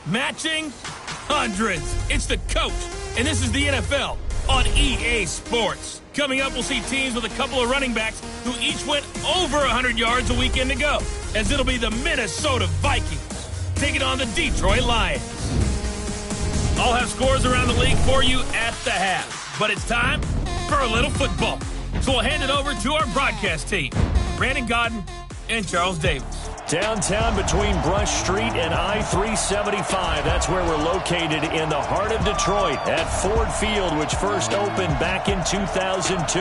matching hundreds. It's the coach, and this is the NFL on EA Sports. Coming up, we'll see teams with a couple of running backs who each went over 100 yards a weekend ago, as it'll be the Minnesota Vikings taking on the Detroit Lions. I'll have scores around the league for you at the half, but it's time for a little football. So we'll hand it over to our broadcast team, Brandon Godden and Charles Davis. Downtown between Brush Street and I-375. That's where we're located in the heart of Detroit at Ford Field, which first opened back in 2002.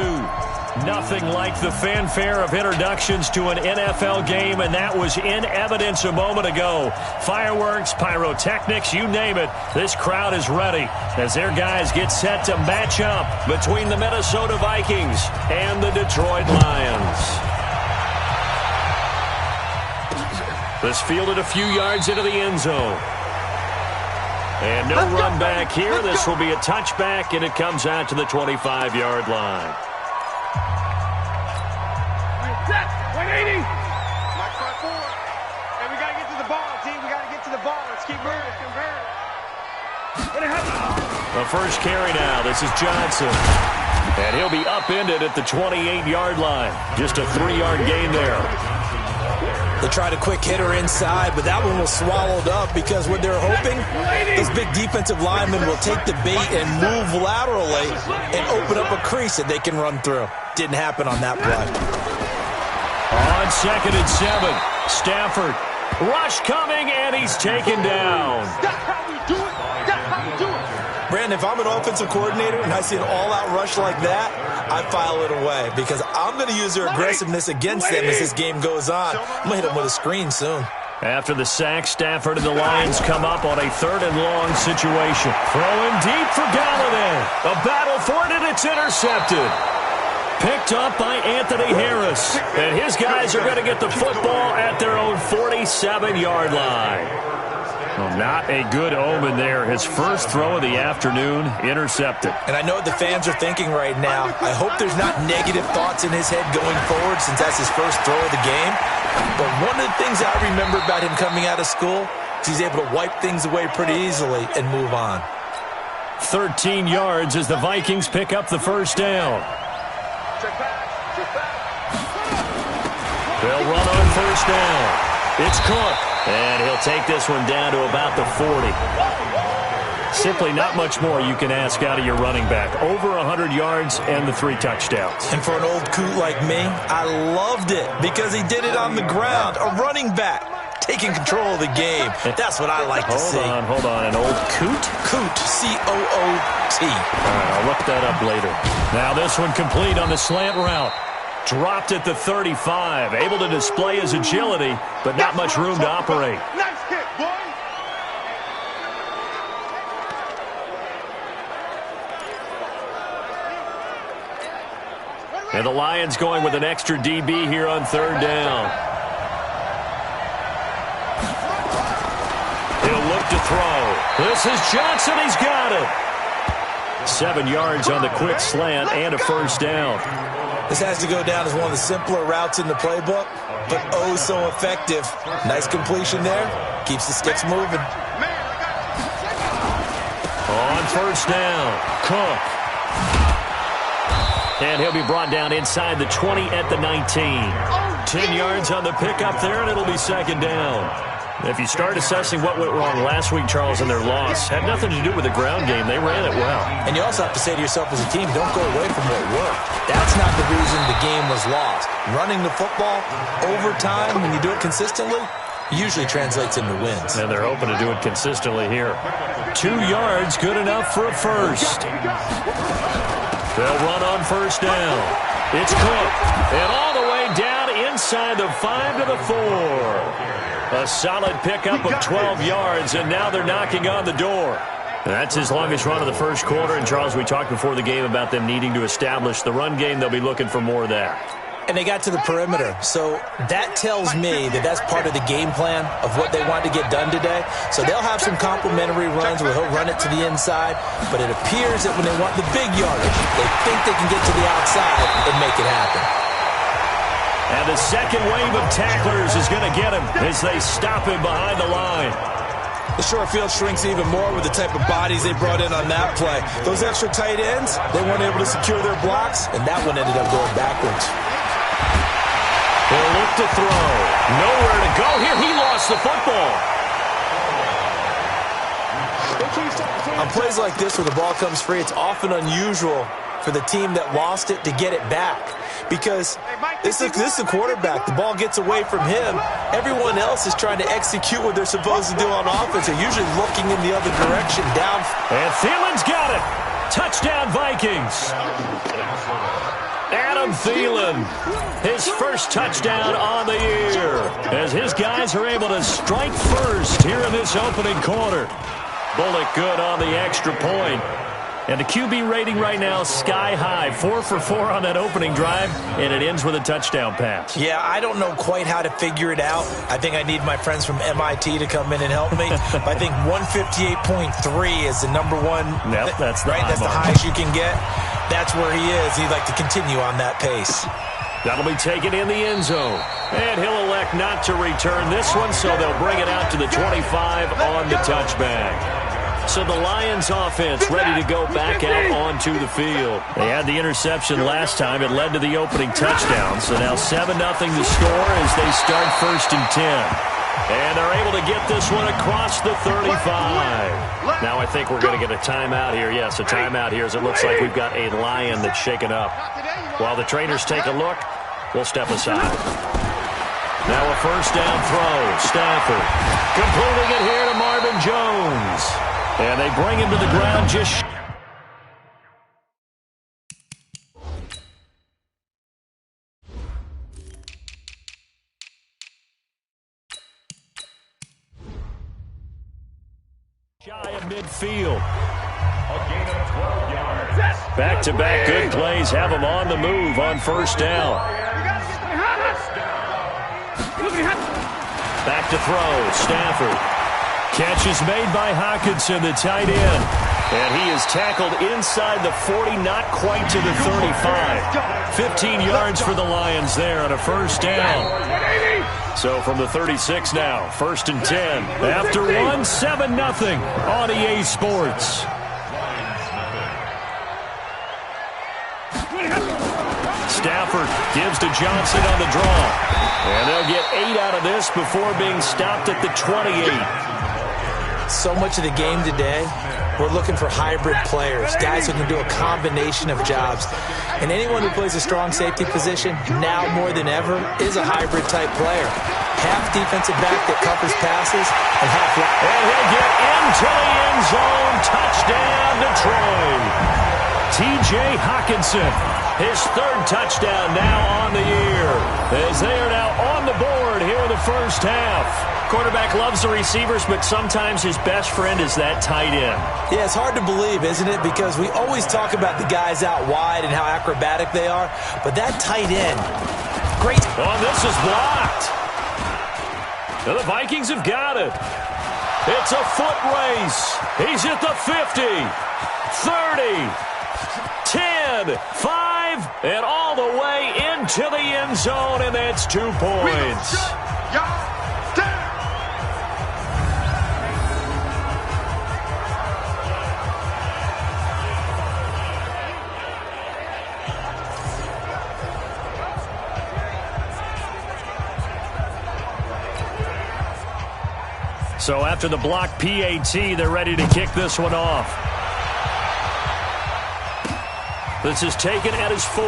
Nothing like the fanfare of introductions to an NFL game, and that was in evidence a moment ago. Fireworks, pyrotechnics, you name it. This crowd is ready as their guys get set to match up between the Minnesota Vikings and the Detroit Lions. This fielded a few yards into the end zone. And no run back here. This will be a touchback, and it comes out to the 25-yard line. 180. Mike front forward. And we got to get to the ball, team. We got to get to the ball. Let's keep moving. The first carry now. This is Johnson. And he'll be upended at the 28-yard line. Just a 3-yard gain there. They tried a quick hitter inside, but that one was swallowed up because what they're hoping, those big defensive linemen will take the bait and move laterally and open up a crease that they can run through. Didn't happen on that play. On 2nd and 7, Stafford. Rush coming, and he's taken down. That's how we do it. That's how we do it. Brandon, if I'm an offensive coordinator and I see an all-out rush like that, I file it away because I'm going to use their aggressiveness against them as this game goes on. I'm going to hit them with a screen soon. After the sack, Stafford and the Lions come up on a 3rd and long situation. Throwing deep for Galladay. A battle for it, and it's intercepted. Picked up by Anthony Harris. And his guys are going to get the football at their own 47-yard line. Well, not a good omen there. His first throw of the afternoon, intercepted. And I know what the fans are thinking right now. I hope there's not negative thoughts in his head going forward since that's his first throw of the game. But one of the things I remember about him coming out of school is he's able to wipe things away pretty easily and move on. 13 yards as the Vikings pick up the first down. They'll run on first down. It's Cook. And he'll take this one down to about the 40. Simply not much more you can ask out of your running back. Over 100 yards and the 3 touchdowns. And for an old coot like me, I loved it because he did it on the ground. A running back taking control of the game. That's what I like to see. Hold on. An old coot? Coot, C-O-O-T. All right, I'll look that up later. Now this one complete on the slant route. Dropped at the 35. Able to display his agility, but not much room to operate. Nice hit, boy. And the Lions going with an extra DB here on 3rd down. He'll look to throw. This is Johnson. He's got it. 7 yards on the quick slant and a first down. This has to go down as one of the simpler routes in the playbook, but oh so effective. Nice completion there. Keeps the sticks moving. On first down, Cook. And he'll be brought down inside the 20 at the 19. 10 yards on the pickup there, and it'll be 2nd down. If you start assessing what went wrong last week, Charles, in their loss, had nothing to do with the ground game. They ran it well. And you also have to say to yourself as a team, don't go away from what worked. That's not the reason the game was lost. Running the football over time, when you do it consistently, usually translates into wins. And they're hoping to do it consistently here. 2 yards, good enough for a first. They'll run on first down. It's Cook. And all the way down inside the 5 to the 4. A solid pickup of 12 yards, and now they're knocking on the door. That's his longest run of the first quarter. And, Charles, we talked before the game about them needing to establish the run game. They'll be looking for more of that. And they got to the perimeter. So that tells me that that's part of the game plan of what they want to get done today. So they'll have some complimentary runs where he'll run it to the inside. But it appears that when they want the big yardage, they think they can get to the outside and make it happen. And the second wave of tacklers is going to get him as they stop him behind the line. The short field shrinks even more with the type of bodies they brought in on that play. Those extra tight ends, they weren't able to secure their blocks, and that one ended up going backwards. He'll look to throw. Nowhere to go here. He lost the football. On plays like this where the ball comes free, it's often unusual for the team that lost it to get it back. Because this is the quarterback. The ball gets away from him. Everyone else is trying to execute what they're supposed to do on offense. They're usually looking in the other direction down. And Thielen's got it. Touchdown, Vikings. Adam Thielen, his first touchdown on the year, as his guys are able to strike first here in this opening quarter. Bullock good on the extra point. And the QB rating right now, sky high. 4 for 4 on that opening drive, and it ends with a touchdown pass. Yeah, I don't know quite how to figure it out. I think I need my friends from MIT to come in and help me. But I think 158.3 is the number one. Yep, that's the right. That's the highest you can get. That's where he is. He'd like to continue on that pace. That'll be taken in the end zone. And he'll elect not to return this one, so they'll bring it out to the 25 on the touchback. So the Lions offense ready to go back out onto the field. They had the interception last time. It led to the opening touchdown. So now 7-0 the score as they start 1st and 10. And they're able to get this one across the 35. Now I think we're going to get a timeout here. Yes, a timeout here as it looks like we've got a Lion that's shaken up. While the trainers take a look, we'll step aside. Now a first down throw. Stafford completing it here to Marvin Jones. And they bring him to the ground just shy of midfield. Back-to-back good plays have him on the move on first down. Back to throw. Stafford. Catch is made by Hockenson, the tight end. And he is tackled inside the 40, not quite to the 35. 15 yards for the Lions there on a first down. So from the 36 now, 1st and 10. After 7-0 on EA Sports. Stafford gives to Johnson on the draw. And they'll get 8 out of this before being stopped at the 28. So much of the game today, we're looking for hybrid players, guys who can do a combination of jobs. And anyone who plays a strong safety position, now more than ever, is a hybrid-type player. Half defensive back that covers passes, and half... And he'll get into the end zone. Touchdown, Detroit. T.J. Hockenson, his 3rd touchdown now on the year, as they are now on the board here in the first half. Quarterback loves the receivers, but sometimes his best friend is that tight end. Yeah, it's hard to believe, isn't it? Because we always talk about the guys out wide and how acrobatic they are, but that tight end, great. Oh, this is blocked. Now the Vikings have got it. It's a foot race. He's at the 50, 30, 10, 5, and all the way into the end zone, and that's 2 points. So after the block PAT, they're ready to kick this one off. This is taken at his 4.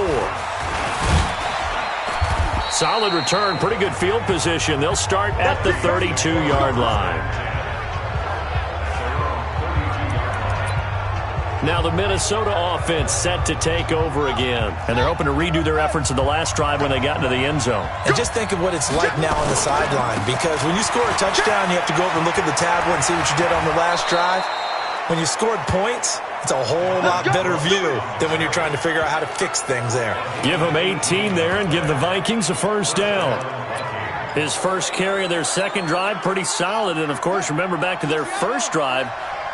Solid return, pretty good field position. They'll start at the 32-yard line. Now the Minnesota offense set to take over again. And they're hoping to redo their efforts in the last drive when they got into the end zone. And just think of what it's like now on the sideline. Because when you score a touchdown, you have to go over and look at the tablet and see what you did on the last drive. When you scored points, it's a whole lot better view than when you're trying to figure out how to fix things there. Give them 18 there and give the Vikings a first down. His first carry of their second drive, pretty solid. And, of course, remember back to their first drive,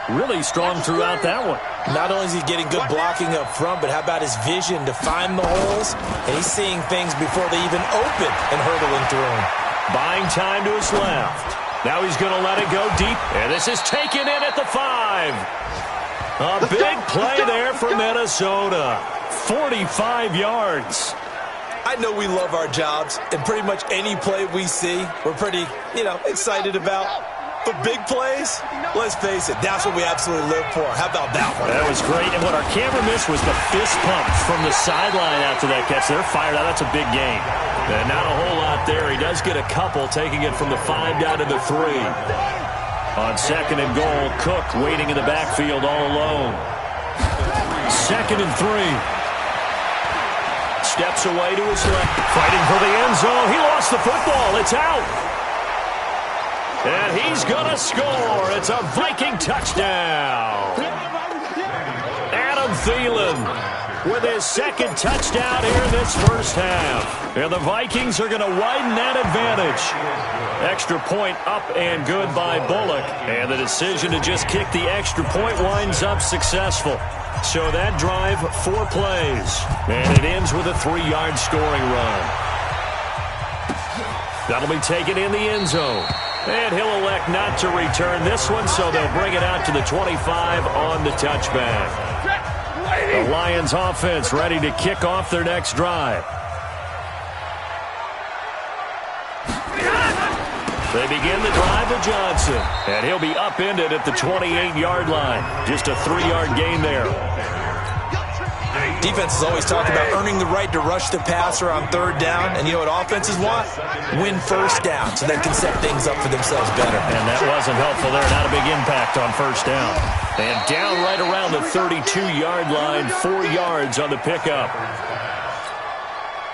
really strong throughout that one. Not only is he getting good blocking up front, but how about his vision to find the holes? And he's seeing things before they even open and hurtling through them. Buying time to his left. Now he's going to let it go deep, and this is taken in at the 5. A big play there for Minnesota. 45 yards. I know we love our jobs, and pretty much any play we see, we're pretty, excited about. But big plays, let's face it, that's what we absolutely live for. How about that one? That was great, and what our camera missed was the fist pump from the sideline after that catch. They're fired out. That's a big gain. And not a whole lot there. He does get a couple, taking it from the 5 down to the 3. On 2nd and goal, Cook waiting in the backfield all alone. 2nd and 3. Steps away to his left. Fighting for the end zone. He lost the football. It's out. And he's going to score. It's a Viking touchdown. Adam Thielen with his 2nd touchdown here in this first half. And the Vikings are going to widen that advantage. Extra point up and good by Bullock. And the decision to just kick the extra point winds up successful. So that drive, 4 plays. And it ends with a 3-yard scoring run. That'll be taken in the end zone. And he'll elect not to return this one, so they'll bring it out to the 25 on the touchback. The Lions offense ready to kick off their next drive. They begin the drive with Johnson, and he'll be upended at the 28-yard line. Just a 3-yard gain there. Defenses always talk about earning the right to rush the passer on 3rd down, and you know what offenses want? Win 1st down, so they can set things up for themselves better. And that wasn't helpful there. Not a big impact on 1st down. And down right around the 32-yard line, 4 yards on the pickup.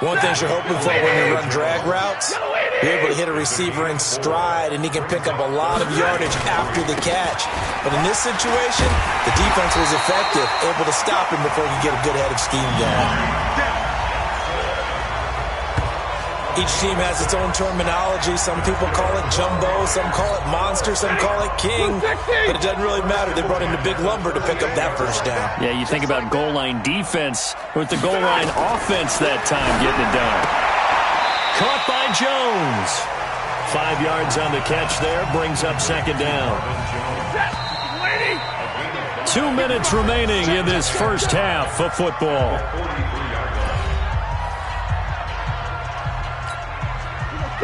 One thing you're hoping for when you run drag routes, you're able to hit a receiver in stride, and he can pick up a lot of yardage after the catch. But in this situation, the defense was effective, able to stop him before he could get a good head of steam going. Each team has its own terminology. Some people call it jumbo, some call it monster, some call it king. But it doesn't really matter. They brought in the big lumber to pick up that 1st down. Yeah, you think about goal line defense with the goal line offense that time getting it done. Caught by Jones. 5 yards on the catch there, brings up 2nd down. 2 minutes remaining in this first half of football.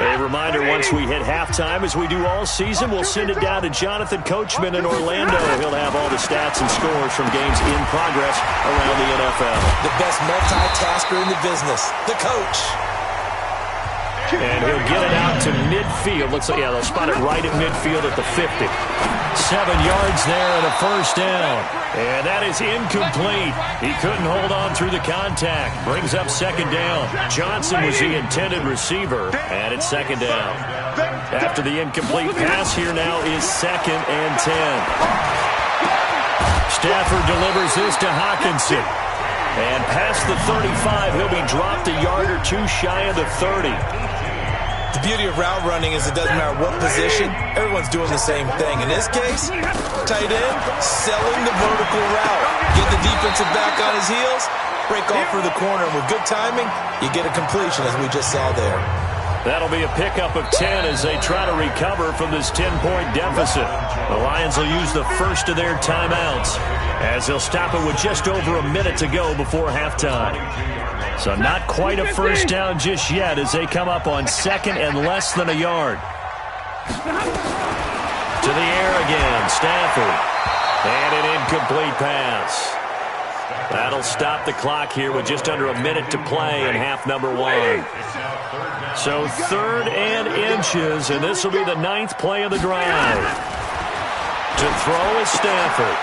A reminder, once we hit halftime, as we do all season, we'll send it down to Jonathan Coachman in Orlando. He'll have all the stats and scores from games in progress around the NFL. The best multitasker in the business, the coach. And he'll get it out to midfield. Looks like, yeah, they'll spot it right at midfield at the 50. 7 yards there and a 1st down. And that is incomplete. He couldn't hold on through the contact. Brings up 2nd down. Johnson was the intended receiver, and it's 2nd down. After the incomplete pass, here now is 2nd and 10. Stafford delivers this to Hawkinson. And past the 35, he'll be dropped a yard or 2 shy of the 30. The beauty of route running is it doesn't matter what position, everyone's doing the same thing. In this case, tight end, selling the vertical route. Get the defensive back on his heels, break off for the corner, and with good timing, you get a completion as we just saw there. That'll be a pickup of 10 as they try to recover from this 10-point deficit. The Lions will use the first of their timeouts as they'll stop it with just over a minute to go before halftime. So not quite a 1st down just yet as they come up on 2nd and less than a yard. To the air again, Stafford. And an incomplete pass. That'll stop the clock here with just under a minute to play in half number 1. So 3rd and inches, and this will be the 9th play of the drive. To throw is Stafford.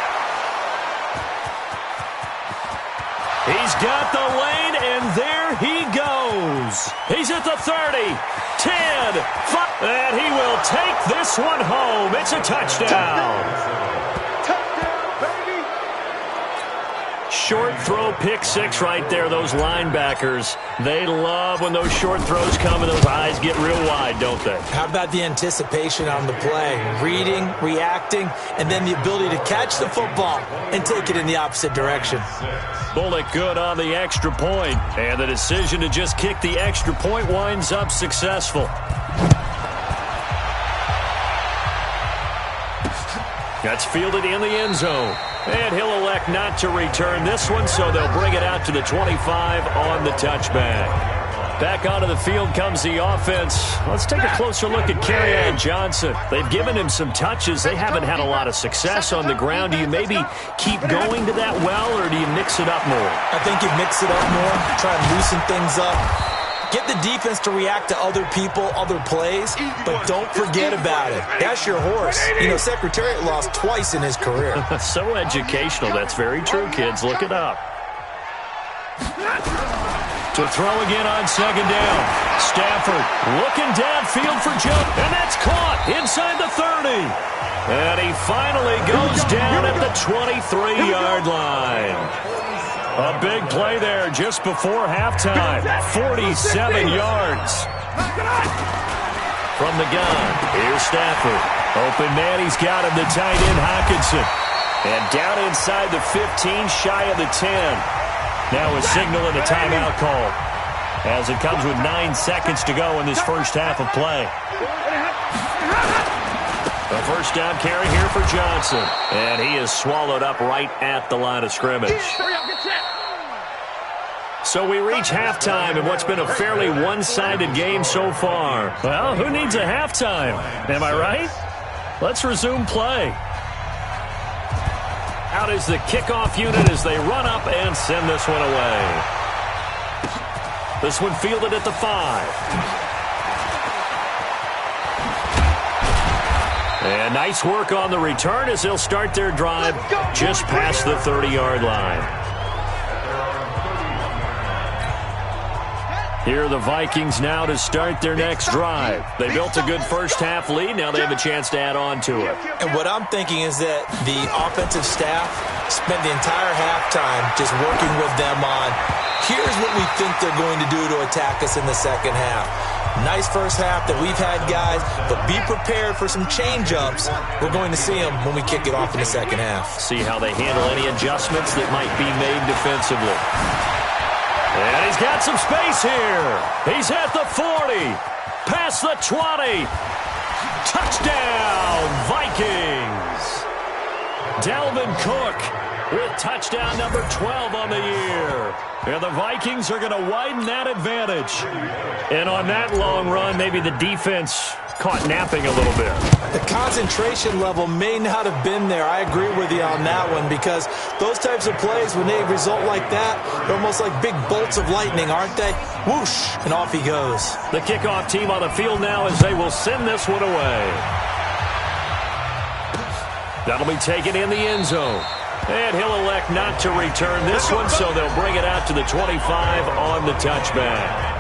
He's got the lane, and there he goes. He's at the 30, 10, 5, and he will take this one home. It's a touchdown. Short throw, pick 6 right there. Those linebackers, they love when those short throws come and those eyes get real wide, don't they? How about the anticipation on the play? Reading, reacting, and then the ability to catch the football and take it in the opposite direction. Bullock good on the extra point, and the decision to just kick the extra point winds up successful. That's fielded in the end zone. And he'll elect not to return this one, so they'll bring it out to the 25 on the touchback. Back onto the field comes the offense. Let's take a closer look at Kerryon Johnson. They've given him some touches. They haven't had a lot of success on the ground. Do you maybe keep going to that well, or do you mix it up more? I think you mix it up more, try and loosen things up. Get the defense to react to other people, other plays, but don't forget about it. That's your horse. You know, Secretariat lost twice in his career. So educational. That's very true, kids. Look it up. To throw again on second down. Stafford looking downfield for Joe, and that's caught inside the 30. And he finally goes down at the 23-yard line. A big play there just before halftime. 47 yards. From the gun, here's Stafford. Open man, he's got him, the tight end Hockenson. And down inside the 15, shy of the 10. Now a signal and a timeout call, as it comes with 9 seconds to go in this first half of play. A first down carry here for Johnson. And he is swallowed up right at the line of scrimmage. So we reach halftime in what's been a fairly one-sided game so far. Well, who needs a halftime? Am I right? Let's resume play. Out is the kickoff unit as they run up and send this one away. This one fielded at the 5. And nice work on the return as they'll start their drive just past the 30-yard line. Here are the Vikings now to start their next drive. They built a good first-half lead. Now they have a chance to add on to it. And what I'm thinking is that the offensive staff spent the entire halftime just working with them on, here's what we think they're going to do to attack us in the second half. Nice first half that we've had, guys, but be prepared for some change-ups. We're going to see them when we kick it off in the second half. See how they handle any adjustments that might be made defensively. And he's got some space here. He's at the 40. Past the 20. Touchdown, Vikings. Dalvin Cook with touchdown number 12 on the year. And the Vikings are going to widen that advantage. And on that long run, maybe the defense caught napping a little bit. The concentration level may not have been there. I agree with you on that one, because those types of plays, when they result like that, they're almost like big bolts of lightning, aren't they? Whoosh, and off he goes. The kickoff team on the field now as they will send this one away. That'll be taken in the end zone. And he'll elect not to return this one, so they'll bring it out to the 25 on the touchback.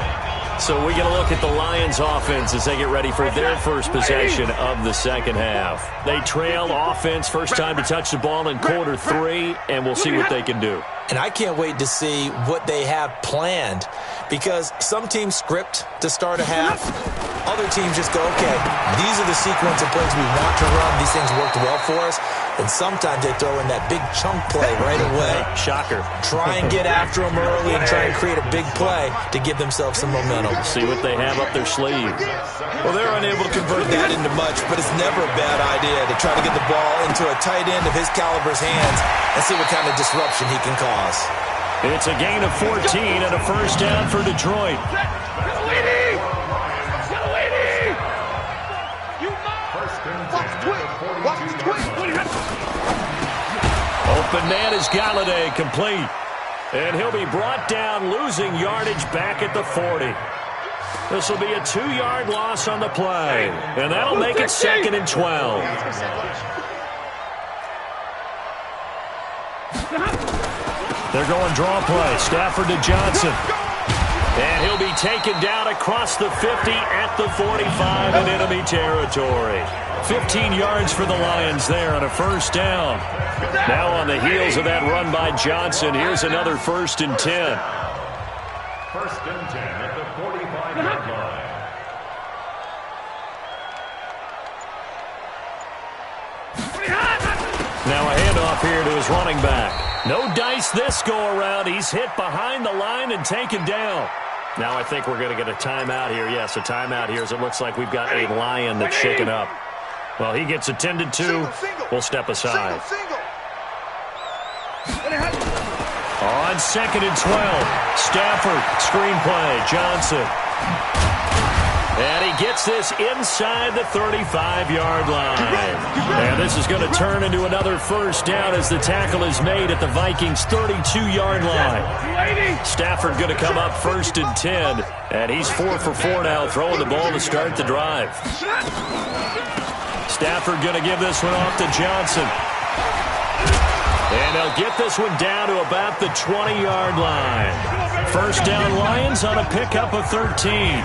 So we get a look at the Lions offense as they get ready for their first possession of the second half. They trail offense, first time to touch the ball in quarter 3, and we'll see what they can do. And I can't wait to see what they have planned, because some teams script to start a half. Other teams just go, okay, these are the sequence of plays we want to run. These things worked well for us. And sometimes they throw in that big chunk play right away. Shocker. Try and get after them early and try and create a big play to give themselves some momentum. See what they have up their sleeve. Well, they're unable to convert that into much, but it's never a bad idea to try to get the ball into a tight end of his caliber's hands and see what kind of disruption he can cause. It's a gain of 14 and a first down for Detroit. Open man is Galladay, complete. And he'll be brought down, losing yardage back at the 40. This will be a 2-yard loss on the play. And that'll make it 2nd and 12. They're going draw play. Stafford to Johnson. And he'll be taken down across the 50 at the 45 in enemy territory. 15 yards for the Lions there on a first down. Now on the heels of that run by Johnson, here's another 1st and 10. 1st and 10 at the 45-yard line. Now a handoff here to his running back. No dice this go-around. He's hit behind the line and taken down. Now I think we're going to get a timeout here. Yes, a timeout here as it looks like we've got a Lion that's shaken up. Well, he gets attended to. We'll step aside. On 2nd and 12, Stafford, screenplay, Johnson. And he gets this inside the 35-yard line. And this is going to turn into another first down as the tackle is made at the Vikings' 32-yard line. Stafford going to come up 1st and 10. And he's 4 for 4 now, throwing the ball to start the drive. Stafford going to give this one off to Johnson. And they'll get this one down to about the 20-yard line. First down Lions on a pickup of 13.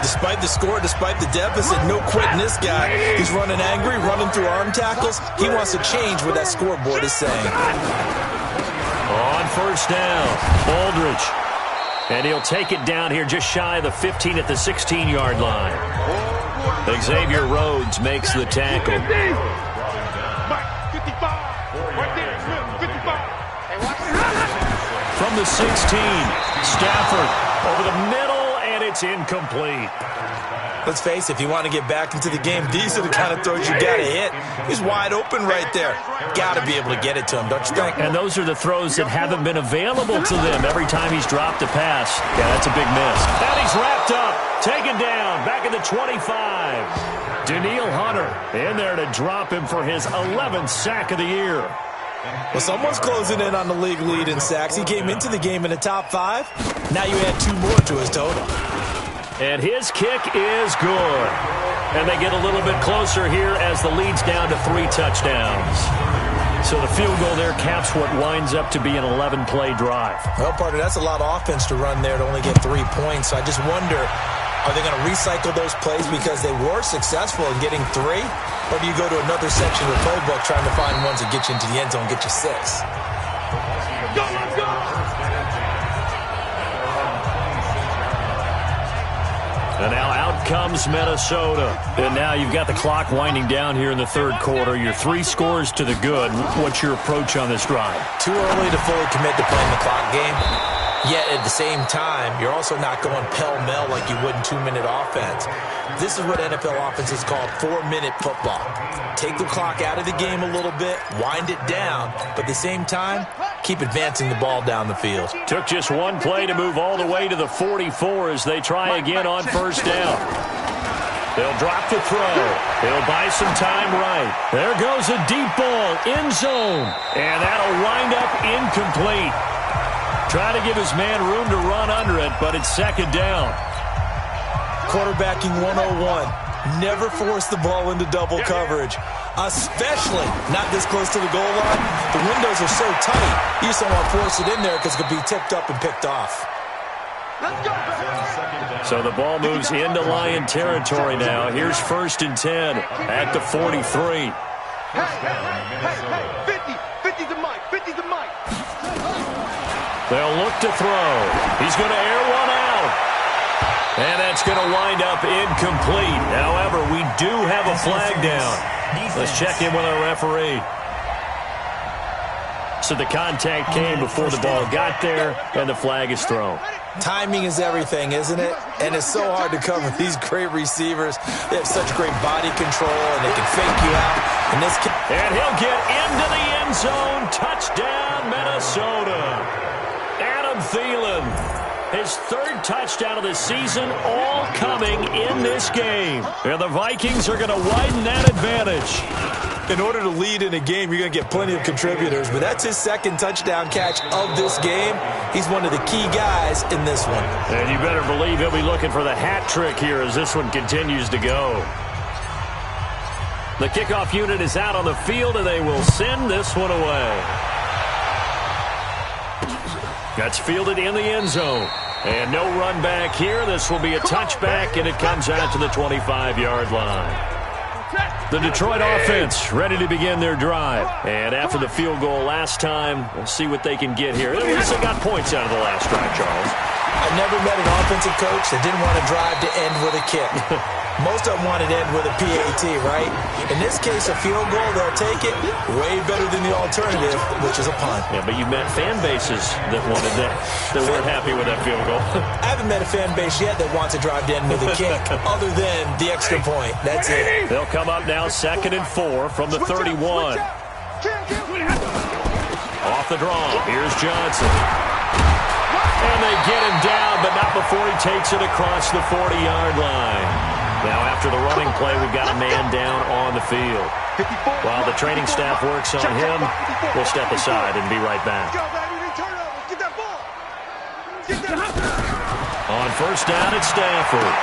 Despite the score, despite the deficit, no quitting this guy. He's running angry, running through arm tackles. He wants to change what that scoreboard is saying. On first down, Aldridge. And he'll take it down here just shy of the 15 at the 16-yard line. Xavier Rhodes makes the tackle. 55. Right there, Smith, 55. From the 16, Stafford over the middle, and it's incomplete. Let's face it, if you want to get back into the game, these are the kind of throws you got to hit. He's wide open right there. Got to be able to get it to him, don't you think? And those are the throws that haven't been available to them every time he's dropped a pass. Yeah, that's a big miss. And he's wrapped up, taken down, back at the 25. Daniil Hunter in there to drop him for his 11th sack of the year. Well, someone's closing in on the league lead in sacks. He came into the game in the top 5. Now you add 2 more to his total. And his kick is good. And they get a little bit closer here as the lead's down to 3 touchdowns. So the field goal there caps what winds up to be an 11-play drive. Well, partner, that's a lot of offense to run there to only get 3 points. So I just wonder, are they going to recycle those plays because they were successful in getting 3? Or do you go to another section of the playbook trying to find ones that get you into the end zone and get you 6? Let's go! And now out comes Minnesota. And now you've got the clock winding down here in the third quarter. You're 3 scores to the good. What's your approach on this drive? Too early to fully commit to playing the clock game. Yet at the same time, you're also not going pell-mell like you would in 2-minute offense. This is what NFL offenses call 4-minute football. Take the clock out of the game a little bit, wind it down, but at the same time, keep advancing the ball down the field. Took just 1 play to move all the way to the 44 as they try again on first down. They'll drop the throw. They'll buy some time right. There goes a deep ball, end zone. And that'll wind up incomplete. Trying to give his man room to run under it, but it's second down. Quarterbacking 101. Never force the ball into double coverage, especially not this close to the goal line. The windows are so tight, you just don't want to force it in there because it could be tipped up and picked off. So the ball moves into Lion territory now. Here's 1st and 10 at the 43. Hey, 50 to Mike, 50 to Mike. They'll look to throw. He's going to air one out. And that's going to wind up incomplete. However, we do have a flag down. Let's check in with our referee. So the contact came before the ball got there, and the flag is thrown. Timing is everything, isn't it? And it's so hard to cover these great receivers. They have such great body control, and they can fake you out. And he'll get into the end zone. Touchdown, Minnesota. Adam Thielen, his 3rd touchdown of the season, all coming in this game. And the Vikings are going to widen that advantage. In order to lead in a game, you're going to get plenty of contributors, but that's his 2nd touchdown catch of this game. He's one of the key guys in this one. And you better believe he'll be looking for the hat trick here as this one continues to go. The kickoff unit is out on the field, and they will send this one away. That's fielded in the end zone. And no run back here. This will be a touchback, and it comes out to the 25-yard line. The Detroit offense ready to begin their drive. And after the field goal last time, we'll see what they can get here. At least they got points out of the last drive, Charles. I've never met an offensive coach that didn't want to drive to end with a kick. Most of them want it in with a PAT, right? In this case, a field goal, they'll take it way better than the alternative, which is a punt. Yeah, but you've met fan bases that wanted that weren't happy with that field goal. I haven't met a fan base yet that wants to drive in with a kick other than the extra point. That's it. They'll come up now 2nd and 4 from the 31. Off the draw. Here's Johnson. And they get him down, but not before he takes it across the 40-yard line. Now, after the running play, we've got a man down on the field. While the training staff works on him, we'll step aside and be right back. On first down, it's Stafford.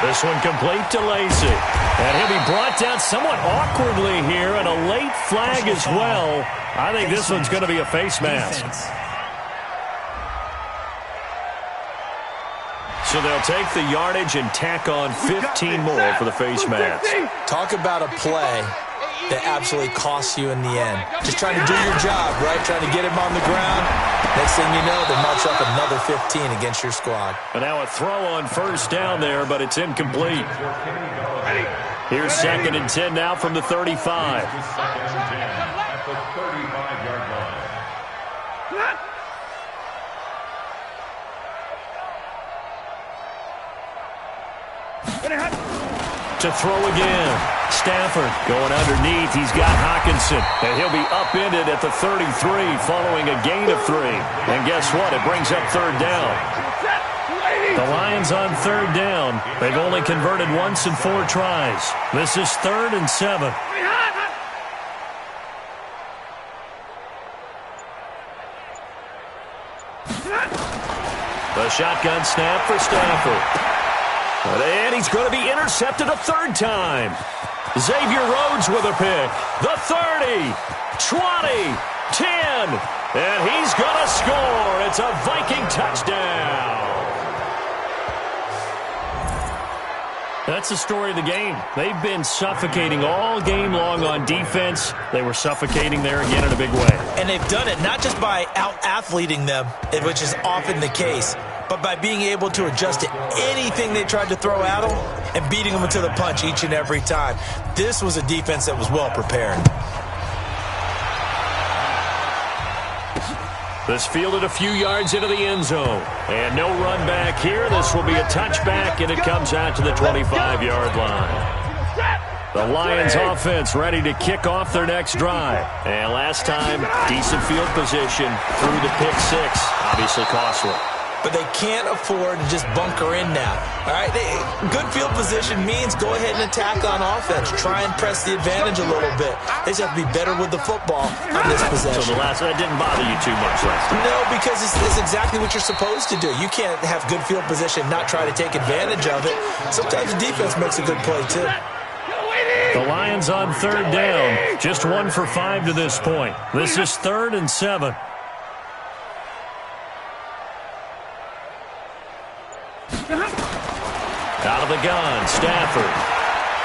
This one complete to Lacy. And he'll be brought down somewhat awkwardly here, and a late flag as well. I think this one's going to be a face mask. So they'll take the yardage and tack on 15 more for the face mask. Talk about a play that absolutely costs you in the end. Just trying to do your job, right? Trying to get him on the ground. Next thing you know, they march up another 15 against your squad. And now a throw on first down there, but it's incomplete. Here's 2nd and 10 now from the 35. To throw again. Stafford going underneath. He's got Hockenson. And he'll be upended at the 33 following a gain of 3. And guess what? It brings up 3rd down. The Lions on 3rd down. They've only converted once in 4 tries. This is 3rd and 7. The shotgun snap for Stafford. And he's going to be intercepted a 3rd time. Xavier Rhodes with a pick. The 30, 20, 10. And he's going to score. It's a Viking touchdown. That's the story of the game. They've been suffocating all game long on defense. They were suffocating there again in a big way. And they've done it not just by out-athleting them, which is often the case, but by being able to adjust to anything they tried to throw at them and beating them to the punch each and every time. This was a defense that was well prepared. This fielded a few yards into the end zone. And no run back here. This will be a touchback, and it comes out to the 25-yard line. The Lions offense ready to kick off their next drive. And last time, decent field position through the pick 6. Obviously costly. But they can't afford to just bunker in now. All right, good field position means go ahead and attack on offense. Try and press the advantage a little bit. They just have to be better with the football on this possession. So that didn't bother you too much last time? No, because it's exactly what you're supposed to do. You can't have good field position, not try to take advantage of it. Sometimes the defense makes a good play, too. The Lions on 3rd down. Just 1 for 5 to this point. This is 3rd and 7. Out of the gun, Stafford.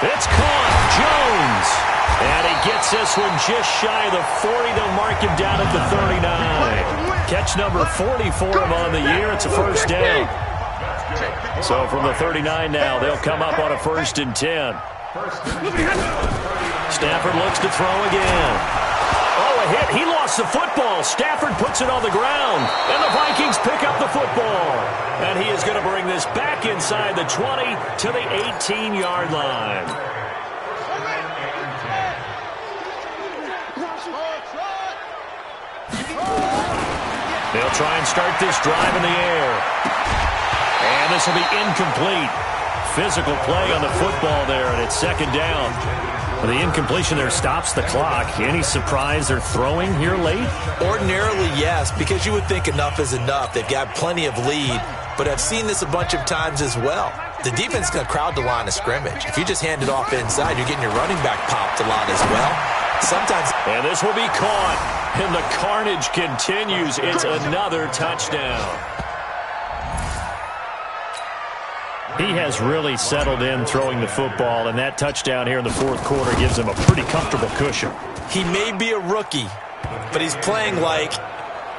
It's caught. Jones. And he gets this one just shy of the 40. They'll mark him down at the 39. Catch number 40 for him on the year. It's a first down. So from the 39 now, they'll come up on a 1st and 10. Stafford looks to throw again. Oh, a hit. He lost the football. Stafford puts it on the ground. And the Vikings pick up the football. And he is going to bring this back inside the 20 to the 18-yard line. They'll try and start this drive in the air. And this will be incomplete. Physical play on the football there, and it's 2nd down. The incompletion there stops the clock. Any surprise they're throwing here late? Ordinarily, yes, because you would think enough is enough. They've got plenty of lead, but I've seen this a bunch of times as well. The defense is going to crowd the line of scrimmage. If you just hand it off inside, you're getting your running back popped a lot as well. Sometimes. And this will be caught, and the carnage continues. It's another touchdown. He has really settled in throwing the football, and that touchdown here in the 4th quarter gives him a pretty comfortable cushion. He may be a rookie, but he's playing like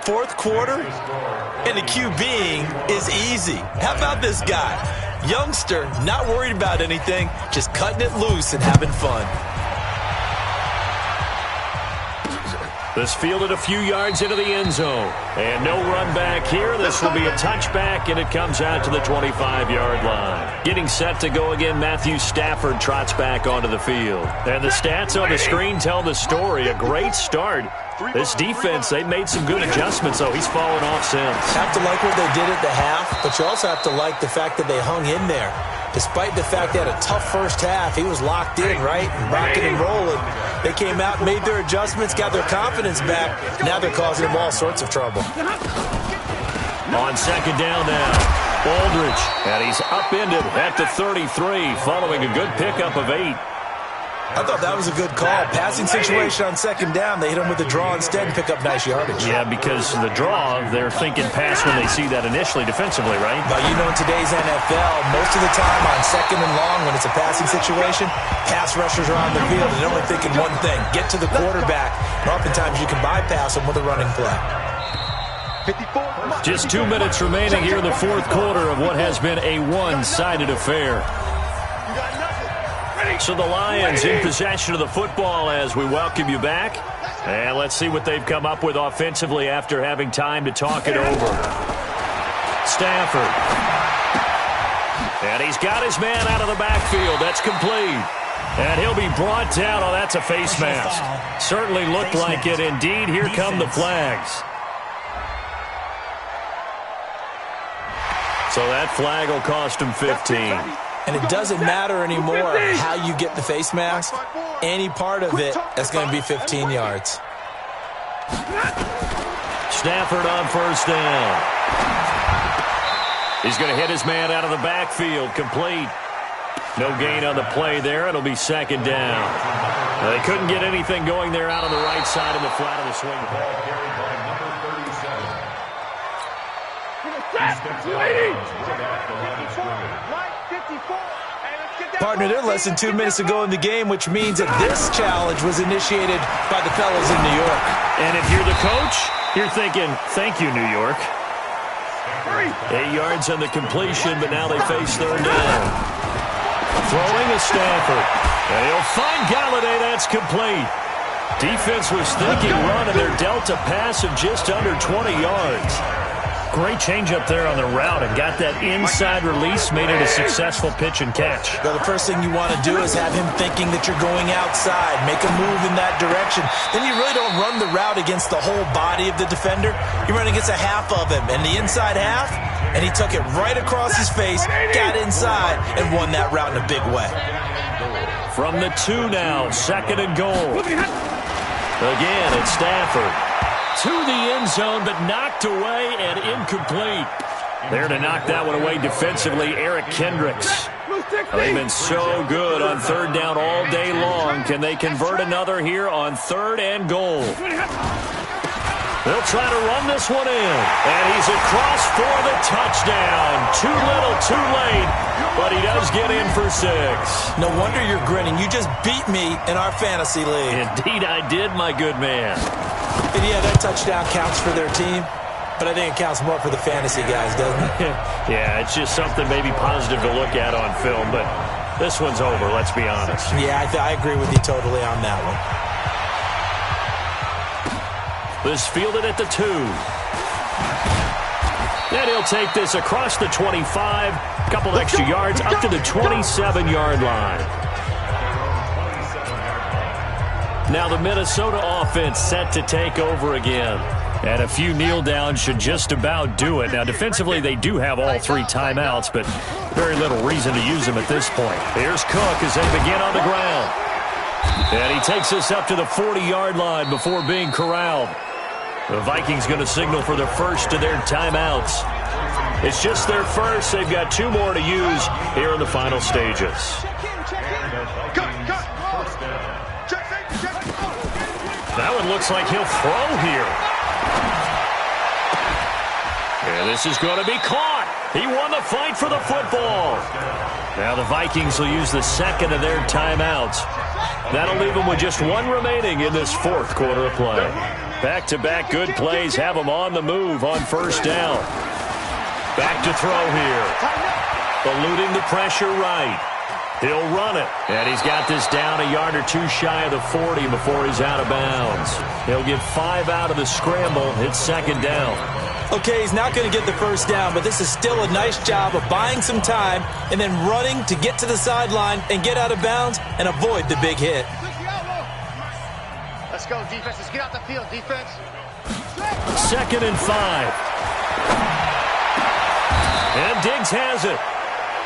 4th quarter, and the QBing is easy. How about this guy? Youngster, not worried about anything, just cutting it loose and having fun. This fielded a few yards into the end zone. And no run back here. This will be a touchback, and it comes out to the 25-yard line. Getting set to go again, Matthew Stafford trots back onto the field. And the stats on the screen tell the story. A great start. This defense, they made some good adjustments, though. He's fallen off since. Have to like what they did at the half, but you also have to like the fact that they hung in there. Despite the fact they had a tough first half, he was locked in, right? And rocking and rolling. They came out, made their adjustments, got their confidence back. Now they're causing them all sorts of trouble. On second down now, Aldridge. And he's upended at the 33, following a good pickup of 8. I thought that was a good call. Passing situation on second down. They hit him with the draw instead and pick up nice yardage. Yeah, because the draw, they're thinking pass when they see that initially defensively, right? But you know, in today's NFL, most of the time on second and long, when it's a passing situation, pass rushers are on the field and they're only thinking one thing, get to the quarterback. And oftentimes you can bypass them with a running play. Just 2 minutes remaining here in the fourth quarter of what has been a one-sided affair. So the Lions in possession of the football as we welcome you back. And let's see what they've come up with offensively after having time to talk it over. Stafford. And he's got his man out of the backfield. That's complete. And he'll be brought down. Oh, that's a face mask. Certainly looked like it. Indeed, here come the flags. So that flag will cost him 15. And it doesn't matter anymore how you get the face mask. Any part of it, that's going to be 15 yards. Stafford on first down. He's going to hit his man out of the backfield. Complete. No gain on the play there. It'll be second down. They couldn't get anything going there out on the right side in the flat of the swing. Partner, they're less than 2 minutes to go in the game, which means that this challenge was initiated by the fellas in New York. And if you're the coach, you're thinking, thank you, New York. 8 yards on the completion, but now they face third down. Throwing to Stafford. And he'll find Galladay. That's complete. Defense was thinking run, and they're dealt a pass of just under 20 yards. Great change up there on the route and got that inside release, made it a successful pitch and catch. Well, the first thing you want to do is have him thinking that you're going outside, make a move in that direction. Then you really don't run the route against the whole body of the defender. You run against a half of him, and the inside half, and he took it right across his face, got inside, and won that route in a big way. From the 2 now, second and goal. Again, it's Stafford. To the end zone, but knocked away and incomplete. There to knock that one away defensively, Eric Kendricks. They've been so good on third down all day long. Can they convert another here on third and goal? They'll try to run this one in. And he's across for the touchdown. Too little, too late. But he does get in for 6. No wonder you're grinning. You just beat me in our fantasy league. Indeed I did, my good man. And yeah, that touchdown counts for their team, but I think it counts more for the fantasy guys, doesn't it? Yeah, it's just something maybe positive to look at on film, but this one's over, let's be honest. Yeah, I agree with you totally on that one. This fielded at the 2. And he'll take this across the 25, a couple extra yards, up to the 27-yard line. Now the Minnesota offense set to take over again. And a few kneel downs should just about do it. Now defensively they do have all 3 timeouts, but very little reason to use them at this point. Here's Cook as they begin on the ground. And he takes this up to the 40-yard line before being corralled. The Vikings going to signal for the first of their timeouts. It's just their first. They've got 2 more to use here in the final stages. That one looks like he'll throw here. And this is going to be caught. He won the fight for the football. Now the Vikings will use the second of their timeouts. That'll leave them with just 1 remaining in this fourth quarter of play. Back-to-back good plays have them on the move on first down. Back to throw here. Eluding the pressure right. He'll run it. And he's got this down a yard or two shy of the 40 before he's out of bounds. He'll get 5 out of the scramble. It's second down. Okay, he's not going to get the first down, but this is still a nice job of buying some time and then running to get to the sideline and get out of bounds and avoid the big hit. Let's go, defense. Let's get out the field, defense. Second and 5. And Diggs has it.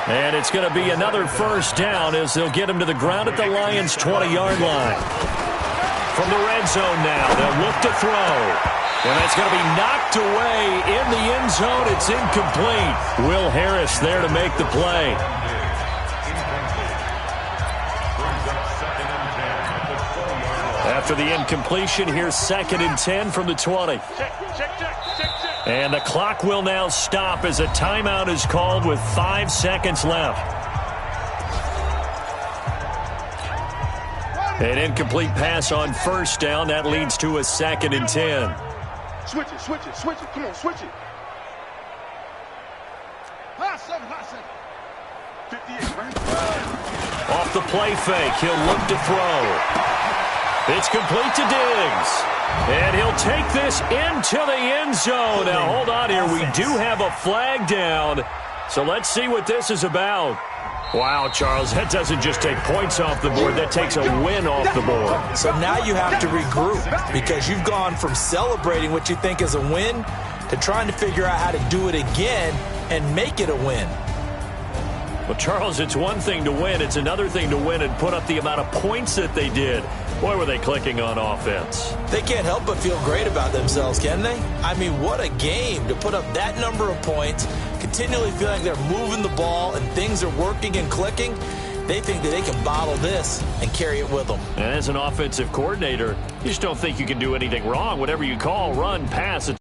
And it's going to be another first down as they'll get him to the ground at the Lions' 20-yard line. From the red zone now, they'll look to throw. And that's going to be knocked away in the end zone. It's incomplete. Will Harris there to make the play. After the incompletion, here's 2nd and 10 from the 20. And the clock will now stop as a timeout is called with 5 seconds left. An incomplete pass on first down. That leads to a 2nd and 10. Switch it, switch it, switch it. Come on, switch it. High 7, high 7. 58, right? Off the play fake, he'll look to throw. It's complete to Diggs. And he'll take this into the end zone. Now, hold on here. We do have a flag down. So let's see what this is about. Wow, Charles, that doesn't just take points off the board. That takes a win off the board. So now you have to regroup because you've gone from celebrating what you think is a win to trying to figure out how to do it again and make it a win. Well, Charles, it's one thing to win. It's another thing to win and put up the amount of points that they did. Boy, were they clicking on offense. They can't help but feel great about themselves, can they? I mean, what a game to put up that number of points, continually feel like they're moving the ball and things are working and clicking. They think that they can bottle this and carry it with them. And as an offensive coordinator, you just don't think you can do anything wrong. Whatever you call, run, pass,